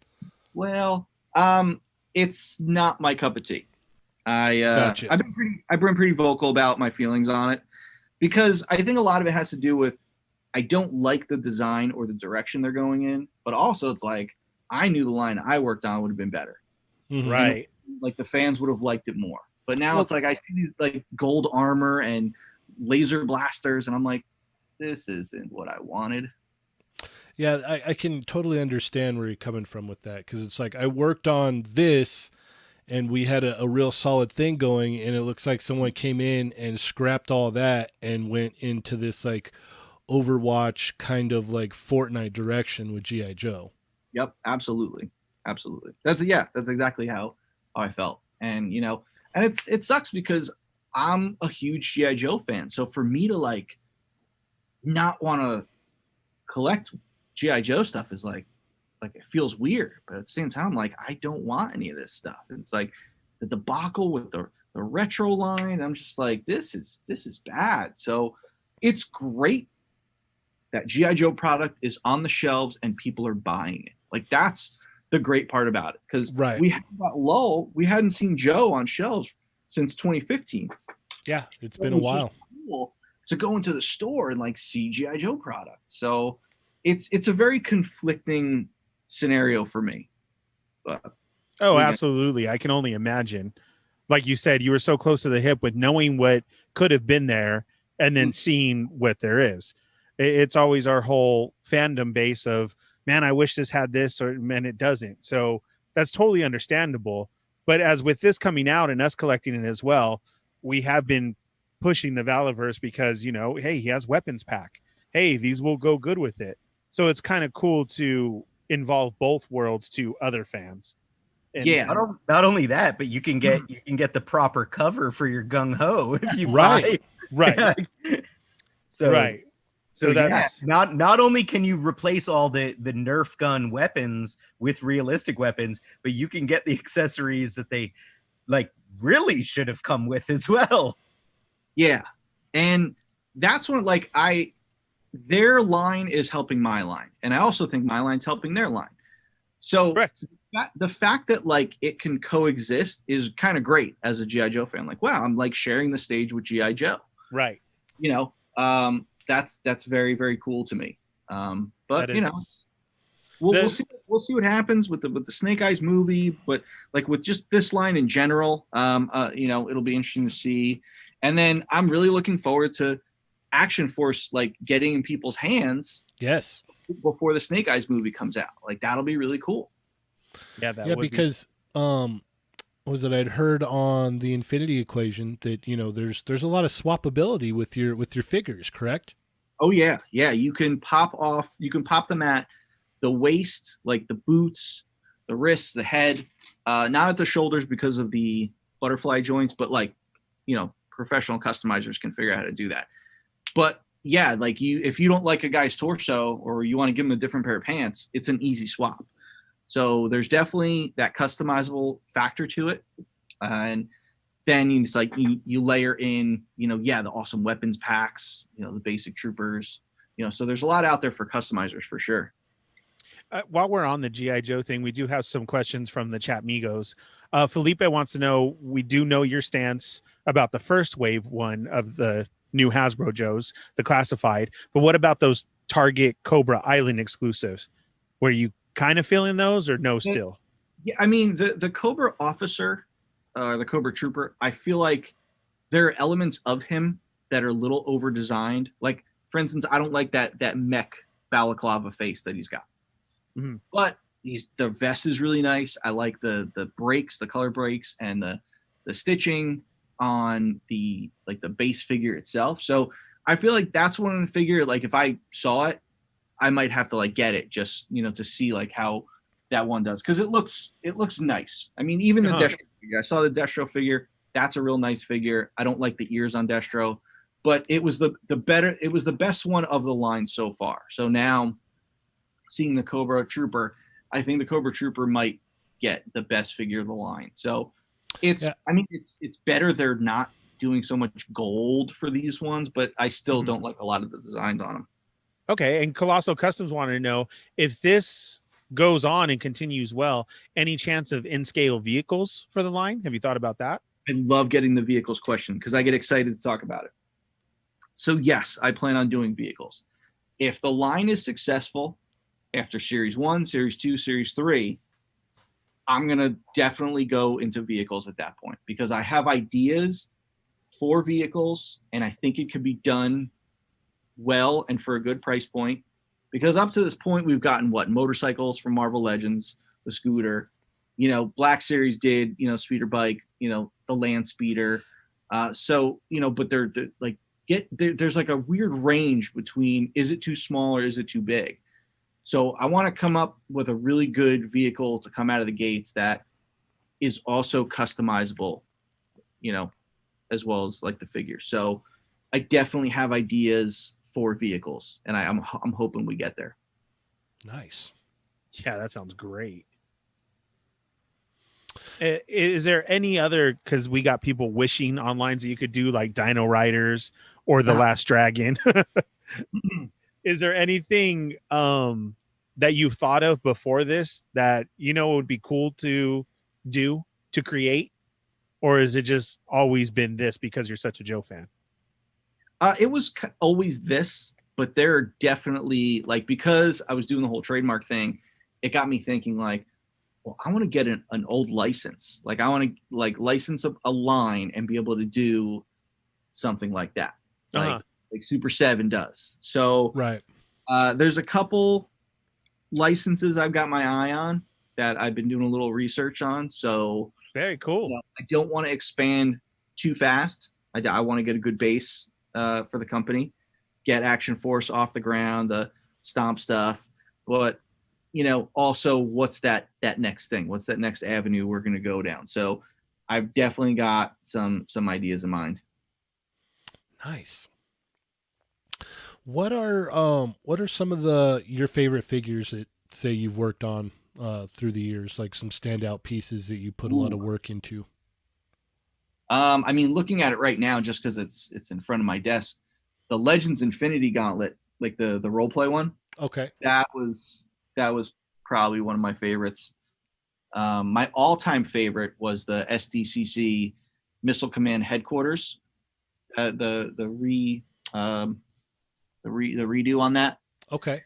Well, it's not my cup of tea. Gotcha. I've been pretty vocal about my feelings on it because I think a lot of it has to do with I don't like the design or the direction they're going in, but also it's like I knew the line I worked on would have been better. Mhm. Right. Like the fans would have liked it more. But now it's like I see these like gold armor and laser blasters, and I'm like, this isn't what I wanted. Yeah, I can totally understand where you're coming from with that, because it's like I worked on this and we had a real solid thing going, and it looks like someone came in and scrapped all that and went into this like Overwatch kind of like Fortnite direction with G.I. Joe. Yep, absolutely. That's exactly how I felt. And and it sucks because I'm a huge G.I. Joe fan. So for me to like not want to collect G.I. Joe stuff is like it feels weird, but at the same time, like I don't want any of this stuff. And it's like the debacle with the retro line. I'm just like, this is bad. So it's great that GI Joe product is on the shelves and people are buying it. Like that's the great part about it, because Right. we had that lull. We hadn't seen Joe on shelves since 2015. Yeah, it's been It a was just while. cool to go into the store and like see GI Joe product. So it's a very conflicting scenario for me. But Oh, we got- absolutely. I can only imagine. Like you said, you were so close to the hip with knowing what could have been there and then seeing what there is. It's always our whole fandom base of, man, I wish this had this, or man, it doesn't. So that's totally understandable. But as with this coming out and us collecting it as well, we have been pushing the Valaverse because, you know, hey, he has weapons pack. Hey, these will go good with it. So it's kind of cool to involve both worlds to other fans. And Yeah. Not only that, but you can get the proper cover for your gung ho if you Right. buy. right. So Right. So that's not only can you replace all the Nerf gun weapons with realistic weapons, but you can get the accessories that they like really should have come with as well. Yeah. And that's when like their line is helping my line. And I also think my line's helping their line. So correct. the fact that like it can coexist is kind of great as a GI Joe fan. Like, wow, I'm like sharing the stage with GI Joe. Right. You know, that's very, very cool to me. But you know, we'll see what happens with the Snake Eyes movie. But like with just this line in general, you know, it'll be interesting to see. And then I'm really looking forward to Action Force like getting in people's hands. Yes. Before the Snake Eyes movie comes out. Like that'll be really cool. Yeah, that Yeah, would because was it I'd heard on the Infinity Equation that, you know, there's a lot of swappability with your figures, correct? Oh yeah. Yeah, you can pop them at the waist, like the boots, the wrists, the head, not at the shoulders because of the butterfly joints, but like, you know, professional customizers can figure out how to do that. But yeah, like if you don't like a guy's torso or you want to give him a different pair of pants, it's an easy swap. So there's definitely that customizable factor to it. And then it's like you layer in, you know, yeah, the awesome weapons packs, you know, the basic troopers, you know, so there's a lot out there for customizers for sure. While we're on the GI Joe thing, we do have some questions from the chat Migos. Felipe wants to know, we do know your stance about the first wave one of the new Hasbro Joes, the classified, but what about those Target Cobra Island exclusives? Were you kind of feeling those or no still? Yeah, I mean the Cobra officer, the Cobra trooper, I feel like there are elements of him that are a little over designed. Like for instance, I don't like that mech balaclava face that he's got. Mm-hmm. But the vest is really nice. I like the breaks, the color breaks, and the stitching on the base figure itself. So I feel like that's one figure, like if I saw it, I might have to like get it just, you know, to see like how that one does, because it looks nice. I mean, even the Destro figure, I saw the Destro figure. That's a real nice figure. I don't like the ears on Destro, but it was the best one of the line so far. So now seeing the Cobra Trooper, I think the Cobra Trooper might get the best figure of the line. So I mean, it's better they're not doing so much gold for these ones, but I still don't like a lot of the designs on them. Okay, and Colossal Customs wanted to know if this goes on and continues well, any chance of in-scale vehicles for the line? Have you thought about that? I love getting the vehicles question because I get excited to talk about it. So yes, I plan on doing vehicles. If the line is successful after Series 1, Series 2, Series 3, I'm going to definitely go into vehicles at that point because I have ideas for vehicles and I think it could be done well and for a good price point, because up to this point we've gotten motorcycles from Marvel Legends, the scooter, you know, Black Series did, you know, speeder bike, you know, the land speeder. So, you know, but they're like there's like a weird range between, is it too small or is it too big? So I want to come up with a really good vehicle to come out of the gates that is also customizable, you know, as well as like the figure. So I definitely have ideas for vehicles, and I'm hoping we get there. Nice. Yeah, that sounds great. Is there any other, because we got people wishing online that you could do like Dino Riders or the Last Dragon. Is there anything that you've thought of before this that would be cool to do, to create, or is it just always been this because you're such a Joe fan? It was always this, but there are definitely, like, because I was doing the whole trademark thing, it got me thinking, like, well, I want to get an old license. Like, I want to license a line and be able to do something like that, like Super 7 does. So right. There's a couple licenses I've got my eye on that I've been doing a little research on. So very cool. I don't want to expand too fast. I want to get a good base for the company, get Action Force off the ground, the Stomp stuff, but also what's that next thing? What's that next avenue we're going to go down? So I've definitely got some ideas in mind. Nice. What are some of your favorite figures that say you've worked on through the years, like some standout pieces that you put a lot of work into? I mean, looking at it right now, just because it's in front of my desk, the Legends Infinity Gauntlet, like the role play one. Okay. That was probably one of my favorites. My all-time favorite was the SDCC Missile Command Headquarters. The redo on that. Okay.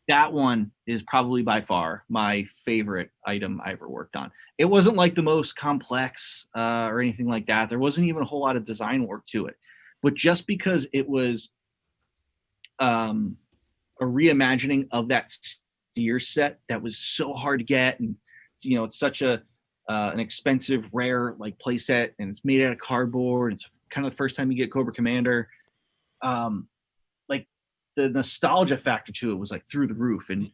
That one is probably by far my favorite item I ever worked on. It wasn't like the most complex or anything like that. There wasn't even a whole lot of design work to it. But just because it was a reimagining of that steer set that was so hard to get, and it's such an expensive, rare play set, and it's made out of cardboard. It's kind of the first time you get Cobra Commander. The nostalgia factor to it was through the roof, and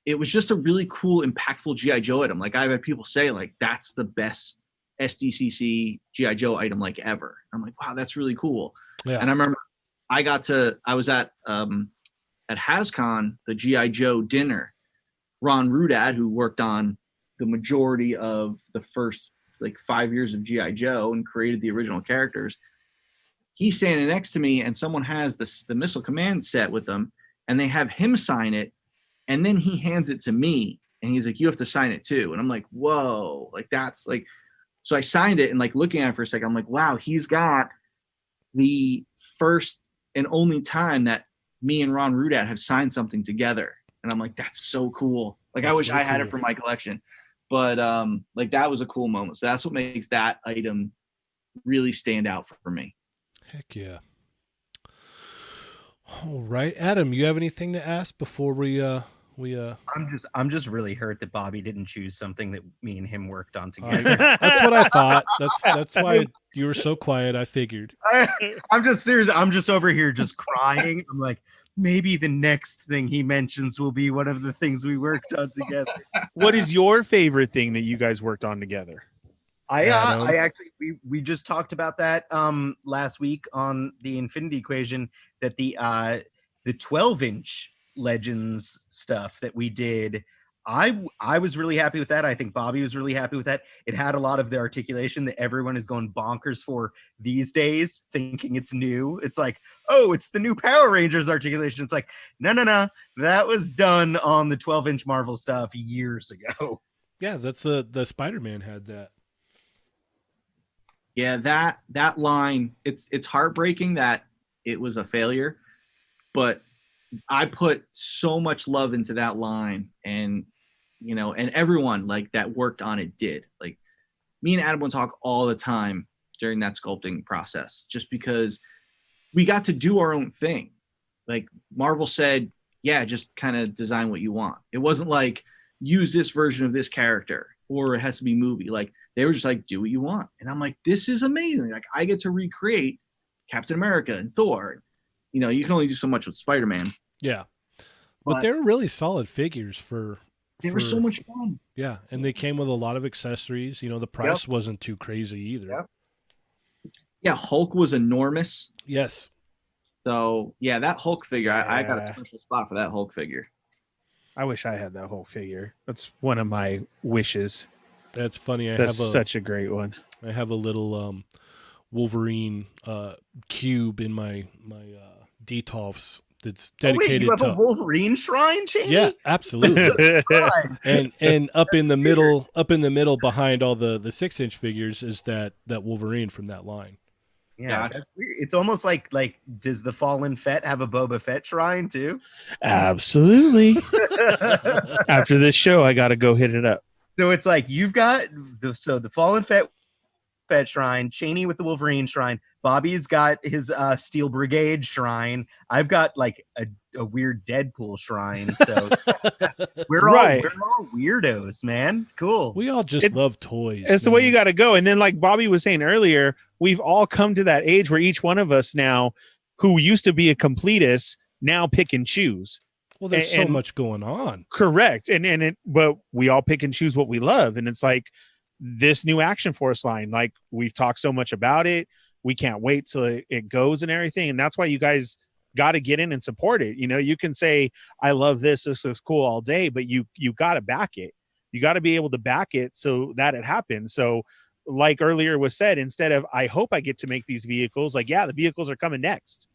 it was just a really cool, impactful GI Joe item. I've had people say that's the best SDCC GI Joe item ever. I'm like, wow, that's really cool. Yeah. And I remember I was at HasCon, the GI Joe dinner. Ron Rudad, who worked on the majority of the first 5 years of GI Joe and created the original characters, he's standing next to me, and someone has the Missile Command set with them, and they have him sign it, and then he hands it to me, and he's like, you have to sign it too. And I'm like, whoa, that's so I signed it, and looking at it for a second, I'm like, wow, he's got the first and only time that me and Ron Rudad have signed something together. And I'm like, that's so cool. I wish I had it for my collection, but that was a cool moment. So that's what makes that item really stand out for me. Heck yeah. All right, Adam, you have anything to ask before we I'm just really hurt that Bobby didn't choose something that me and him worked on together. That's what I thought. That's why you were so quiet. I figured. I'm just serious. I'm just over here just crying. I'm like, maybe the next thing he mentions will be one of the things we worked on together. What is your favorite thing that you guys worked on together? I actually we just talked about that last week on the Infinity Equation, that the 12-inch Legends stuff that we did, I was really happy with that. I think Bobby was really happy with that. It had a lot of the articulation that everyone is going bonkers for these days, thinking it's new. It's like, oh, it's the new Power Rangers articulation. It's like, no, that was done on the 12-inch Marvel stuff years ago. Yeah, that's the Spider-Man had that. Yeah, that line, it's heartbreaking that it was a failure, but I put so much love into that line, and and everyone that worked on it did. Me and Adam would talk all the time during that sculpting process, just because we got to do our own thing. Marvel said, yeah, just kind of design what you want. It wasn't use this version of this character, or it has to be movie. They were just do what you want. And I'm like, this is amazing. I get to recreate Captain America and Thor. You can only do so much with Spider-Man. Yeah. But they're really solid figures for they were so much fun. Yeah. And they came with a lot of accessories. The price wasn't too crazy either. Yep. Yeah. Hulk was enormous. Yes. So yeah, that Hulk figure, I got a special spot for that Hulk figure. I wish I had that Hulk figure. That's one of my wishes. That's funny. That's such a great one. I have a little Wolverine cube in my Detolfs that's Oh, wait, dedicated you have to a Wolverine Shrine, Jamie? yeah, absolutely. Christ. And up in the weird. middle behind all the 6-inch figures is that Wolverine from that line. Yeah, Gotcha. that's weird. It's almost like does the Fallen Fett have a Boba Fett shrine too? Absolutely. After this show, I got to go hit it up. So it's like you've got the Fallen Fett shrine, Cheney with the Wolverine shrine, Bobby's got his Steel Brigade shrine. I've got like a weird Deadpool shrine. So we're Right. all weirdos, man. Cool. We all just love toys. It's the way man. you got to go. And then, like Bobby was saying earlier, we've all come to that age where each one of us now, who used to be a completist, now pick and choose. Well, there's so and- much going on. Correct. But we all pick and choose what we love. And it's like this new Action Force line, like we've talked so much about it. We can't wait till it goes and everything. And that's why you guys got to get in and support it. You know, you can say, I love this. This is cool all day, but you got to back it. You got to be able to back it so that it happens. So like earlier was said, instead of, I hope I get to make these vehicles, like, yeah, the vehicles are coming next.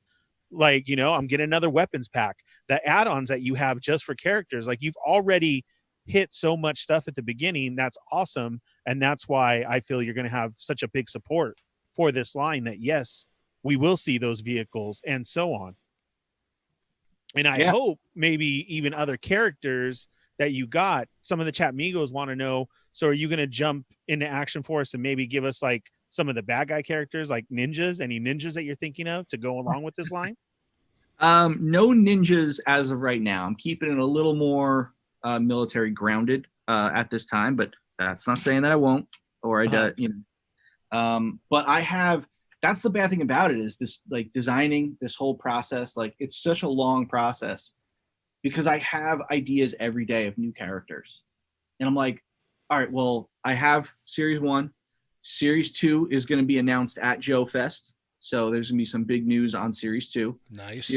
Like, you know, I'm getting another weapons pack, the add-ons that you have just for characters. Like you've already hit so much stuff at the beginning. That's awesome. And that's why I feel you're going to have such a big support for this line that, yes, we will see those vehicles and so on. And I hope maybe even other characters that you got, some of the chat Migos want to know. So are you going to jump into Action Force and maybe give us like some of the bad guy characters, like ninjas, any ninjas that you're thinking of to go along with this line? No ninjas as of right now. I'm keeping it a little more military grounded at this time, but that's not saying that I won't, or but I have, that's the bad thing about it is this, like designing this whole process, like it's such a long process because I have ideas every day of new characters. And I'm like, all right, well, I have series 1. Series 2 is going to be announced at Joe Fest. So there's going to be some big news on series 2. Nice.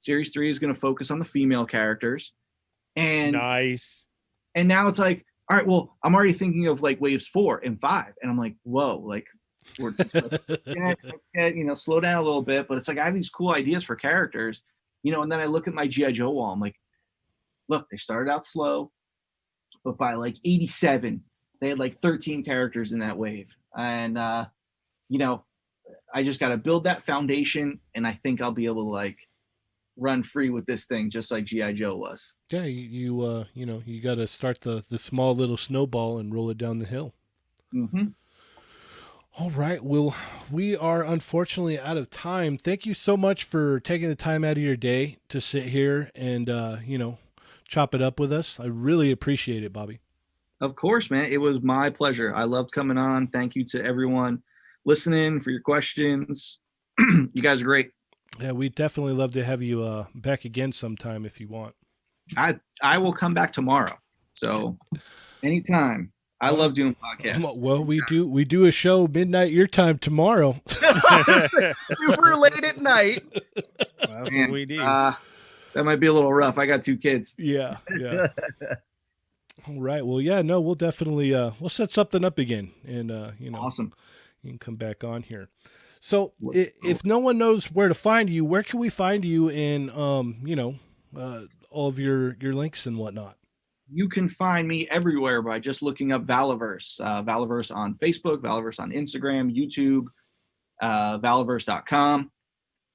Series 3 is going to focus on the female characters. And nice. And now it's like, all right, well, I'm already thinking of like waves 4 and 5. And I'm like, whoa, like let's get, slow down a little bit. But it's like, I have these cool ideas for characters, and then I look at my G.I. Joe wall. I'm like, look, they started out slow, but by like 87, they had like 13 characters in that wave. And, I just got to build that foundation. And I think I'll be able to like run free with this thing, just like G.I. Joe was. Yeah, you got to start the small little snowball and roll it down the hill. Mm-hmm. All right. Well, we are unfortunately out of time. Thank you so much for taking the time out of your day to sit here and, chop it up with us. I really appreciate it, Bobby. Of course, man. It was my pleasure. I loved coming on. Thank you to everyone listening for your questions. You guys are great. Yeah, we'd definitely love to have you back again sometime if you want. I will come back tomorrow. So anytime. I love doing podcasts. Well, we do a show midnight your time tomorrow. Super late at night. That's what we do. That might be a little rough. I got 2 kids. Yeah. All right. Well, yeah, no, we'll definitely we'll set something up again, and Awesome. You can come back on here. So, if no one knows where to find you, where can we find you in all of your links and whatnot? You can find me everywhere by just looking up Valaverse. Valaverse on Facebook, Valaverse on Instagram, YouTube, Valaverse.com.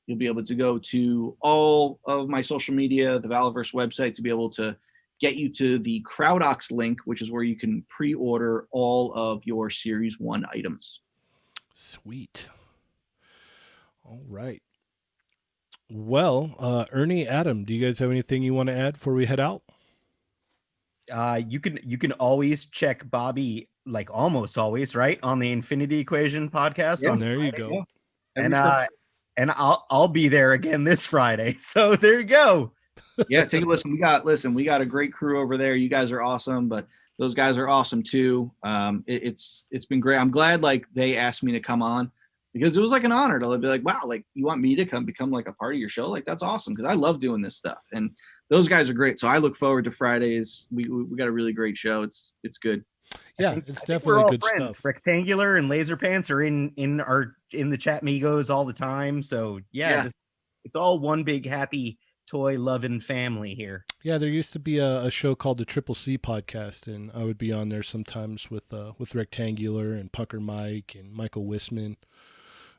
You'll be able to go to all of my social media, the Valaverse website, to be able to get you to the Crowdox link, which is where you can pre-order all of your Series 1 items. Sweet. All right. Well, Ernie, Adam, do you guys have anything you want to add before we head out? You can always check Bobby, like almost always, right, on the Infinity Equation podcast. Yeah, on there you Friday. go. And I'll be there again this Friday. So there you go. Yeah, take a listen. We got a great crew over there. You guys are awesome, but those guys are awesome too. It's been great. I'm glad like they asked me to come on because it was like an honor to be like, wow, like you want me to become like a part of your show? Like that's awesome because I love doing this stuff. And those guys are great. So I look forward to Fridays. We got a really great show. It's good. Yeah, I it's think we're definitely all good friends. stuff. Rectangular and Laser Pants are in the chat Migos all the time. So Yeah. it's all one big happy toy loving family here. Yeah, there used to be a show called the Triple C Podcast, and I would be on there sometimes with Rectangular and Pucker Mike and Michael Wisman.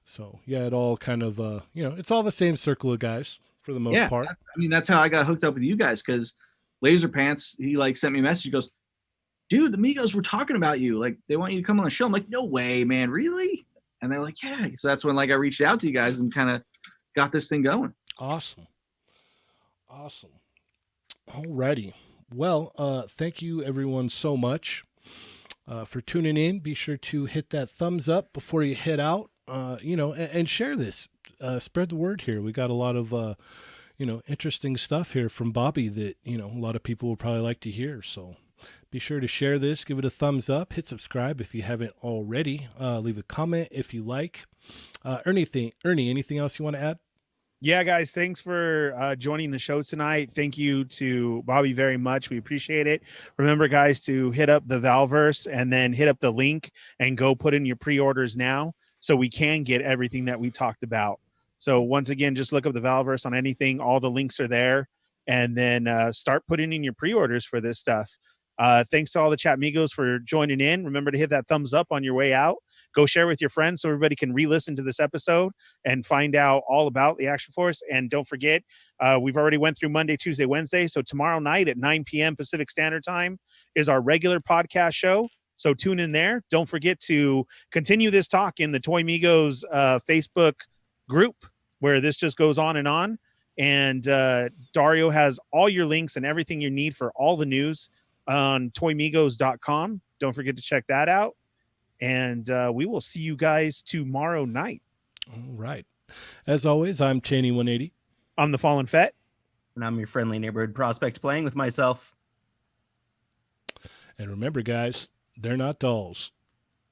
So yeah, it all kind of it's all the same circle of guys for the most Yeah. part. I mean, that's how I got hooked up with you guys because Laser Pants, he like sent me a message. He goes, dude, the Migos were talking about you. Like, they want you to come on the show. I'm like, no way, man. Really? And they're like, yeah. So that's when like I reached out to you guys and kind of got this thing going. Awesome. Alrighty. Well, thank you everyone so much for tuning in. Be sure to hit that thumbs up before you head out. And share this. Spread the word here. We got a lot of interesting stuff here from Bobby that a lot of people would probably like to hear. So be sure to share this. Give it a thumbs up. Hit subscribe if you haven't already. Leave a comment if you like. Ernie, anything else you want to add? Yeah, guys, thanks for joining the show tonight. Thank you to Bobby very much. We appreciate it. Remember, guys, to hit up the Valaverse and then hit up the link and go put in your pre-orders now so we can get everything that we talked about. So once again, just look up the Valaverse on anything. All the links are there. And then start putting in your pre-orders for this stuff. Thanks to all the Chat Migos for joining in. Remember to hit that thumbs up on your way out. Go share with your friends so everybody can re-listen to this episode and find out all about the Action Force. And don't forget, we've already went through Monday, Tuesday, Wednesday. So tomorrow night at 9 p.m. Pacific Standard Time is our regular podcast show. So tune in there. Don't forget to continue this talk in the Toy Migos Facebook group where this just goes on. And Dario has all your links and everything you need for all the news on toymigos.com. Don't forget to check that out. And we will see you guys tomorrow night. All right. As always, I'm Cheney180. I'm the Fallen Fett. And I'm your friendly neighborhood prospect playing with myself. And remember, guys, they're not dolls.